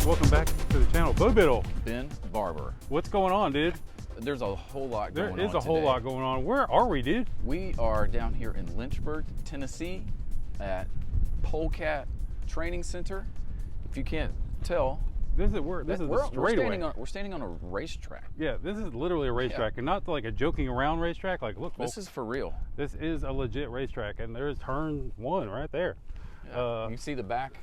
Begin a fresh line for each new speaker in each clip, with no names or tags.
Welcome back to the channel. Bo Biddle.
Ben Barber.
What's going on, dude?
There's a whole lot going on
There is a whole lot going on. Where are we, dude?
We are down here in Lynchburg, Tennessee at Polecat Training Center. If you can't tell,
This is the straightaway.
we're standing on a racetrack.
Yeah, this is literally a racetrack, and not like a joking around racetrack. Like, look, folks,
This is for real.
this is a legit racetrack, and there's turn one right there.
Yeah. You see the back?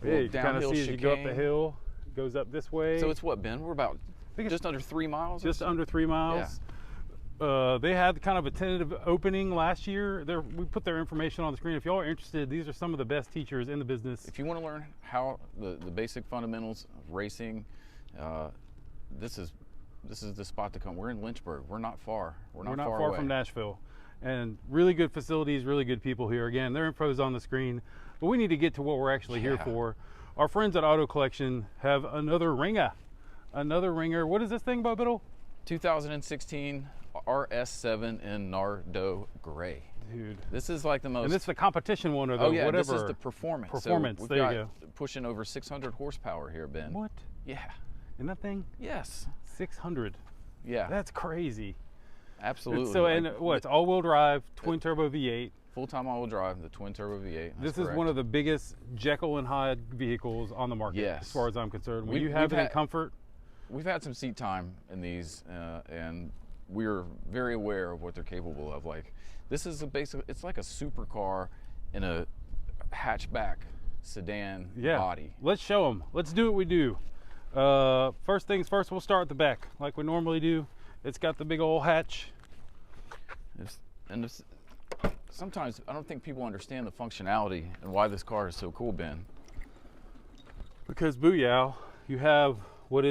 Yeah, you kind of
downhill
see as you go up the
chicane.
hill, it goes up this way.
So it's what, Ben? We're about just under 3 miles?
Just under 3 miles. They had kind of a tentative opening last year. We put their information on the screen. If y'all are interested, these are some of the best teachers in the business.
If you want to learn how the basic fundamentals of racing, this is the spot to come. We're in Lynchburg. We're not far. We're not far away
from Nashville. And really good facilities, really good people here. Again, their info's on the screen, but we need to get to what we're actually here for. Our friends at Auto Collection have another ringer. What is this thing, Bo Biddle?
2016 RS7 in Nardo Gray.
Dude.
This is like the most...
And this is the competition one or the whatever.
This is the performance.
Performance,
so
there you go.
Pushing over 600 horsepower here, Ben.
What?
Yeah.
In that thing?
Yes.
600.
Yeah.
That's crazy.
Absolutely.
So, and it's all-wheel drive, twin-turbo V8.
Full-time all-wheel drive, the twin-turbo V8.
This is one of the biggest Jekyll and Hyde vehicles on the market, as far as I'm concerned. When you have it in comfort.
We've had some seat time in these, and we're very aware of what they're capable of. Like, this is it's like a supercar in a hatchback sedan body.
Let's show them. Let's do what we do. First things first, we'll start at the back like we normally do. It's got the big old hatch.
Sometimes I don't think people understand the functionality and why this car is so cool, Ben.
Because booyah, you have what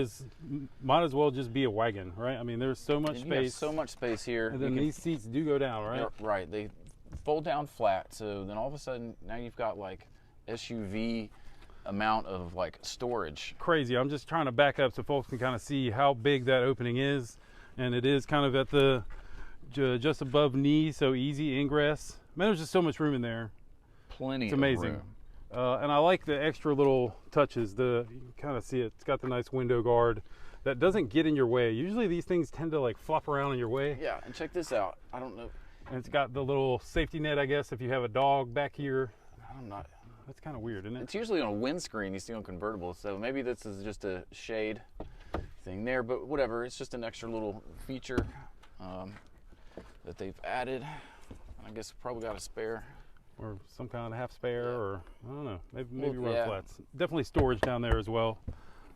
might as well just be a wagon, right? I mean, there's so much space.
You have so much space here.
And then these seats do go down, right?
Right. They fold down flat. So then all of a sudden, now you've got like SUV amount of like storage.
Crazy. I'm just trying to back up so folks can kind of see how big that opening is. And it is kind of at the just above knee, so easy ingress. Man, there's just so much room in there.
Plenty.
It's amazing.
Of room.
And I like the extra little touches. You can kind of see it. It's got the nice window guard that doesn't get in your way. Usually these things tend to like flop around in your way.
Yeah, and check this out. I don't know.
And it's got the little safety net, I guess, if you have a dog back here.
I'm not.
That's kind of weird, isn't it?
It's usually on a windscreen you see on convertibles, so maybe this is just a shade thing there, but whatever. It's just an extra little feature that they've added. I guess probably got a spare.
Or some kind of half spare, or I don't know, maybe run flats. Definitely storage down there as well.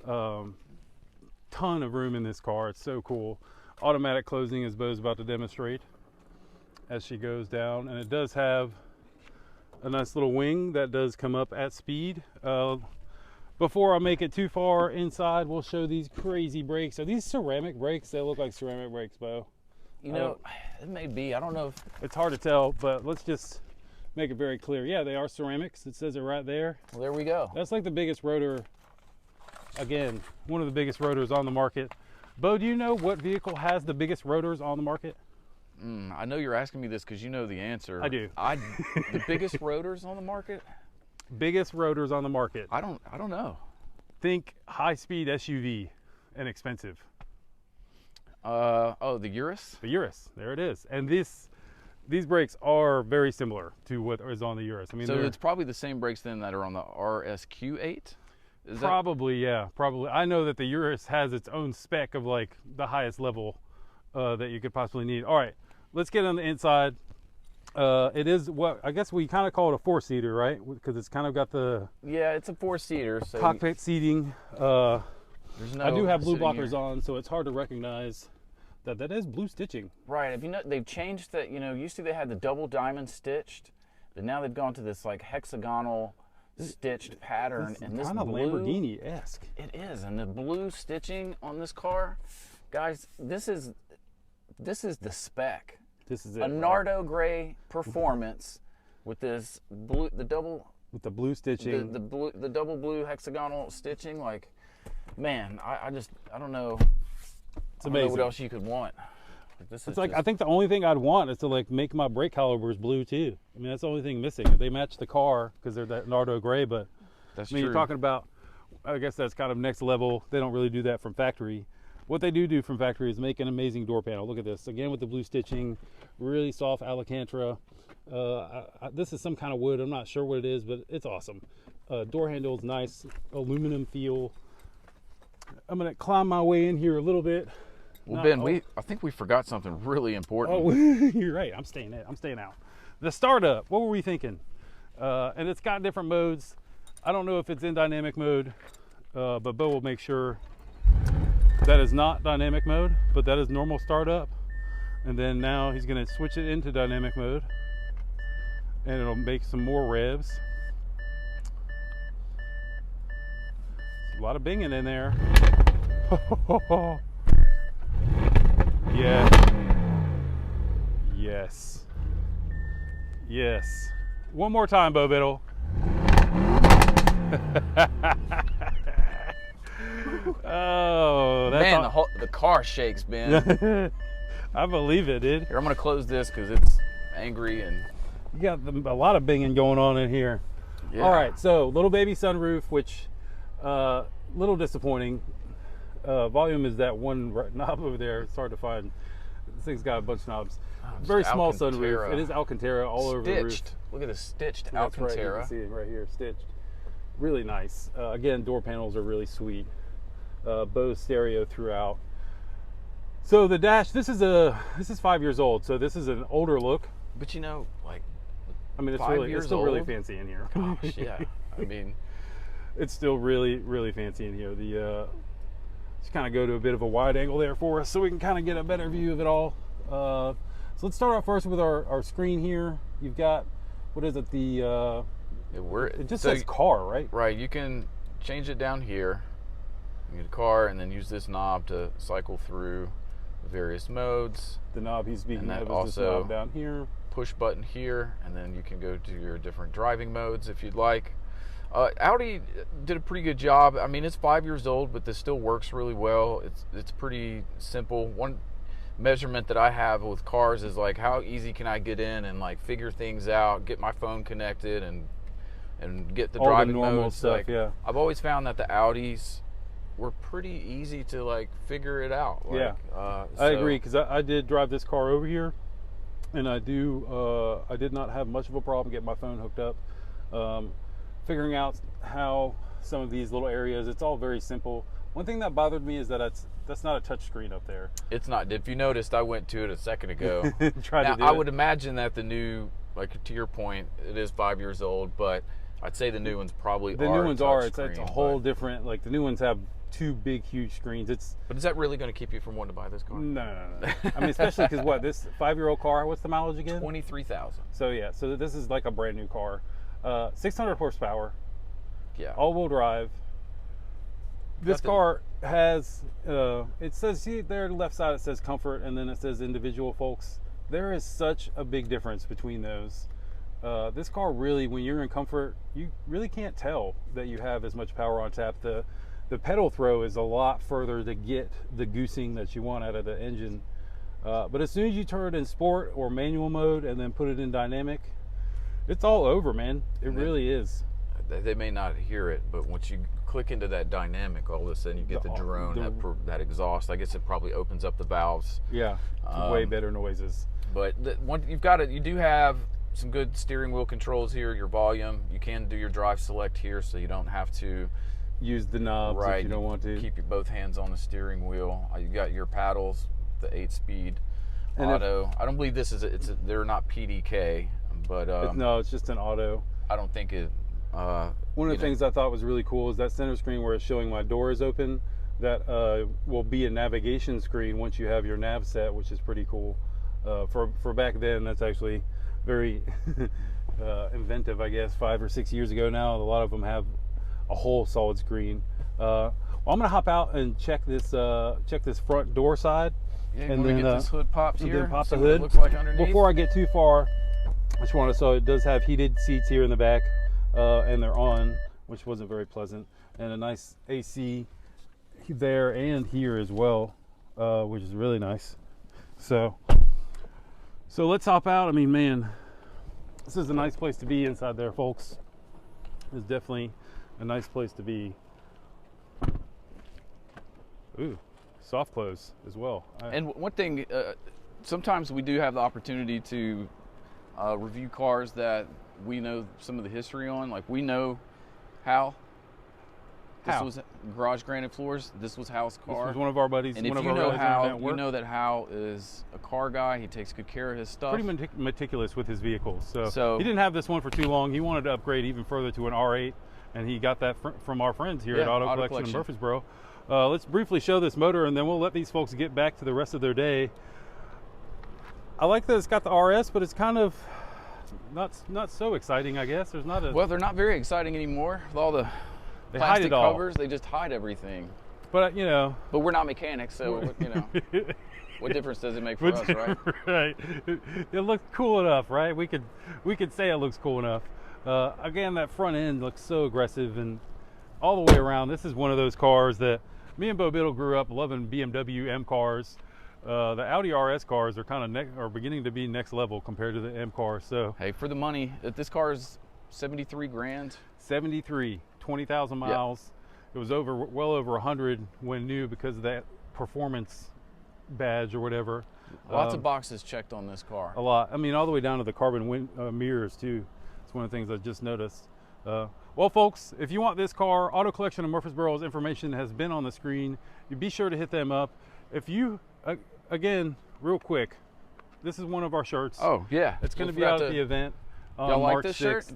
Ton of room in this car. It's so cool. Automatic closing, as Bo's about to demonstrate as she goes down, and it does have a nice little wing that does come up at speed. Before I make it too far inside, we'll show these crazy brakes. Are these ceramic brakes? They look like ceramic brakes, Bo.
You know, it may be. I don't know if
it's hard to tell, but let's just make it very clear. Yeah, they are ceramics. It says it right there.
Well, there we go.
That's like the biggest rotor. Again, one of the biggest rotors on the market. Bo, do you know what vehicle has the biggest rotors on the market?
I know you're asking me this because you know the answer.
I do.
The biggest rotors on the market?
Biggest rotors on the market.
I don't know.
Think high-speed SUV and expensive.
The Urus?
The Urus. There it is. And these brakes are very similar to what is on the Urus. I mean,
so it's probably the same brakes then that are on the RSQ8?
Probably, yeah. Probably. I know that the Urus has its own spec of like the highest level that you could possibly need. All right, let's get on the inside. It is what I guess we kind of call it a four-seater, right? Because it's kind of got the
it's a four-seater. So
cockpit seating. I do have blue blockers
here
on, so it's hard to recognize that is blue stitching.
Right. Have you know they've changed that? You know, used to they had the double diamond stitched, but now they've gone to this like hexagonal stitched pattern, and this
kind of Lamborghini-esque.
It is, and the blue stitching on this car, guys. This is the spec.
This is it.
A Nardo Gray Performance with this blue, the blue stitching, the double blue hexagonal stitching. Like, man, I don't know.
It's amazing.
I don't know what else you could want.
It's like, I think the only thing I'd want is to like make my brake calipers blue too. I mean, that's the only thing missing. They match the car because they're that Nardo Gray, but
that's
I mean,
true.
You're talking about I guess that's kind of next level. They don't really do that from factory. What they do from factory is make an amazing door panel. Look at this, again with the blue stitching, really soft Alcantara. This is some kind of wood, I'm not sure what it is, but it's awesome. Door handle's nice, aluminum feel. I'm gonna climb my way in here a little bit.
Well, Ben, I think we forgot something really important.
Oh, you're right, I'm staying out. The startup, what were we thinking? And it's got different modes. I don't know if it's in dynamic mode, but Bo will make sure that is not dynamic mode, but that is normal startup. And then now he's gonna switch it into dynamic mode and it'll make some more revs. A lot of binging in there. Yes. Yes. One more time, Bo Biddle. Oh, that's
man, the car shakes, Ben.
I believe it, dude.
Here, I'm gonna close this because it's angry and
you got a lot of binging going on in here. Yeah. All right, so little baby sunroof, which little disappointing. Volume is that one knob over there. It's hard to find. This thing's got a bunch of knobs. Very small sunroof. It is Alcantara all over the roof.
Look at the stitched
That's
Alcantara.
Right, you can see it right here, stitched. Really nice. Again, door panels are really sweet. Bose stereo throughout. So the dash, this is 5 years old, so this is an older look.
But you know, like,
I mean, it's still really fancy in here.
Gosh, yeah. I mean,
it's still really fancy in here. Just kind of go to a bit of a wide angle there for us so we can kind of get a better view of it all. So let's start off first with our screen here. You've got, what is it, it just says car, right?
Right, you can change it down here. You get a car and then use this knob to cycle through the various modes.
The knob he's speaking of is this knob down here.
Push button here, and then you can go to your different driving modes if you'd like. Audi did a pretty good job. I mean, it's 5 years old, but this still works really well. It's pretty simple. One measurement that I have with cars is like, how easy can I get in and like figure things out, get my phone connected, and get the driving modes.
Stuff,
like,
yeah.
I've always found that the Audis were pretty easy to like figure it out. Like,
yeah, I agree, because I did drive this car over here, and I did not have much of a problem getting my phone hooked up. Figuring out how some of these little areas, it's all very simple. One thing that bothered me is that that's not a touch screen up there.
It's not. If you noticed, I went to it a second ago.
I
would imagine that the new, like to your point, it is 5 years old, but I'd say the new ones probably
the
are.
The new ones are. It's a whole different. Like the new ones have two big, huge screens.
But is that really going to keep you from wanting to buy this car?
No. I mean, especially because what, this 5-year-old car? What's the mileage again?
23,000.
So yeah, so this is like a brand new car. 600 horsepower.
Yeah.
All-wheel drive. This car has, it says, see there on the left side it says comfort, and then it says individual, folks. There is such a big difference between those. This car really, when you're in comfort, you really can't tell that you have as much power on tap. The pedal throw is a lot further to get the goosing that you want out of the engine. But as soon as you turn it in sport or manual mode and then put it in dynamic, it's all over, man. It really is.
They may not hear it, but once you click into that dynamic, all of a sudden you get the drone, that exhaust. I guess it probably opens up the valves.
Yeah, way better noises.
But you do have some good steering wheel controls here. Your volume, you can do your drive select here, so you don't have to
use the knobs if you don't want to.
Keep your both hands on the steering wheel. You got your paddles, the 8-speed auto. I don't believe this is they're not PDK, but
no, it's just an auto.
I don't think it.
One of the things I thought was really cool is that center screen where it's showing my door is open. That will be a navigation screen once you have your nav set, which is pretty cool. For back then, that's actually very inventive, I guess. 5 or 6 years ago now, a lot of them have a whole solid screen. Well, I'm gonna hop out and check this front door side,
and then get this hood popped here.
Then pop the hood.
Looks like underneath.
Before I get too far, I just want to. So it does have heated seats here in the back, and they're on, which wasn't very pleasant, and a nice AC there and here as well, which is really nice. So let's hop out. I mean, man, this is a nice place to be inside there, folks. It's definitely a nice place to be. Ooh, soft close as well.
And one thing, sometimes we do have the opportunity to review cars that we know some of the history on. Like we know Hal. This was Garage Granite Floors. This was Hal's car.
This was one of our buddies.
And if you know Hal, you know that Hal is a car guy. He takes good care of his stuff.
Pretty meticulous with his vehicles. So he didn't have this one for too long. He wanted to upgrade even further to an R8, and he got that from our friends here at Auto Collection in Murfreesboro. Let's briefly show this motor, and then we'll let these folks get back to the rest of their day. I like that it's got the RS, but it's kind of not so exciting, I guess. There's not a...
Well, they're not very exciting anymore with all the plastic covers. They just hide everything.
But, you know...
But we're not mechanics, so, you know, what difference does it make for us, right?
Right. It looks cool enough, right? We could say it looks cool enough. Again, that front end looks so aggressive, and all the way around, this is one of those cars that me and Bo Biddle grew up loving BMW M cars. The Audi RS cars are kind of beginning to be next level compared to the M cars. So
hey, for the money, if this car is 73 grand.
73, 20,000 miles. It was well over 100 when new because of that performance badge or whatever.
Lots of boxes checked on this car.
A lot. I mean, all the way down to the carbon mirrors too. It's one of the things I just noticed. Well, folks, if you want this car, Auto Collection of Murfreesboro's information has been on the screen. You be sure to hit them up. If you, again, real quick, this is one of our shirts.
Oh, yeah.
It's going to be out at the event on March 6th.
Shirt?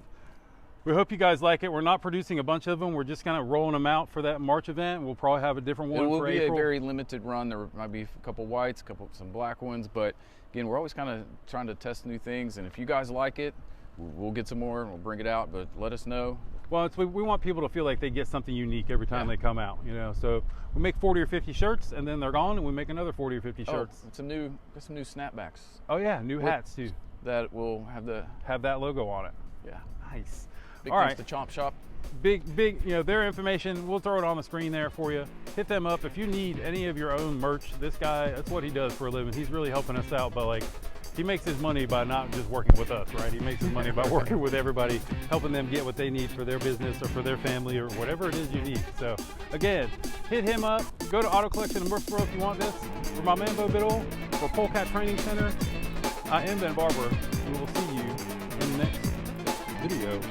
We hope you guys like it. We're not producing a bunch of them. We're just kind of rolling them out for that March event. We'll probably have a different one for April. It will be
a very limited run. There might be a couple whites, some black ones, but again, we're always kind of trying to test new things. And if you guys like it, we'll get some more. We'll bring it out, but let us know.
Well, we want people to feel like they get something unique every time they come out, you know. So we make 40 or 50 shirts, and then they're gone, and we make another 40 or 50 shirts.
Got some new snapbacks.
Oh yeah, new hats too.
That will have
that logo on it.
Yeah,
nice.
Big thanks to Chomp Shop.
Big, you know, their information, we'll throw it on the screen there for you. Hit them up if you need any of your own merch. This guy, that's what he does for a living. He's really helping us out, but like, he makes his money by not just working with us, right? He makes his money by working with everybody, helping them get what they need for their business or for their family or whatever it is you need. So again, hit him up. Go to Auto Collection in Murfreesboro if you want this. For my man Bo Biddle, for Polecat Training Center, I am Ben Barber. We will see you in the next video.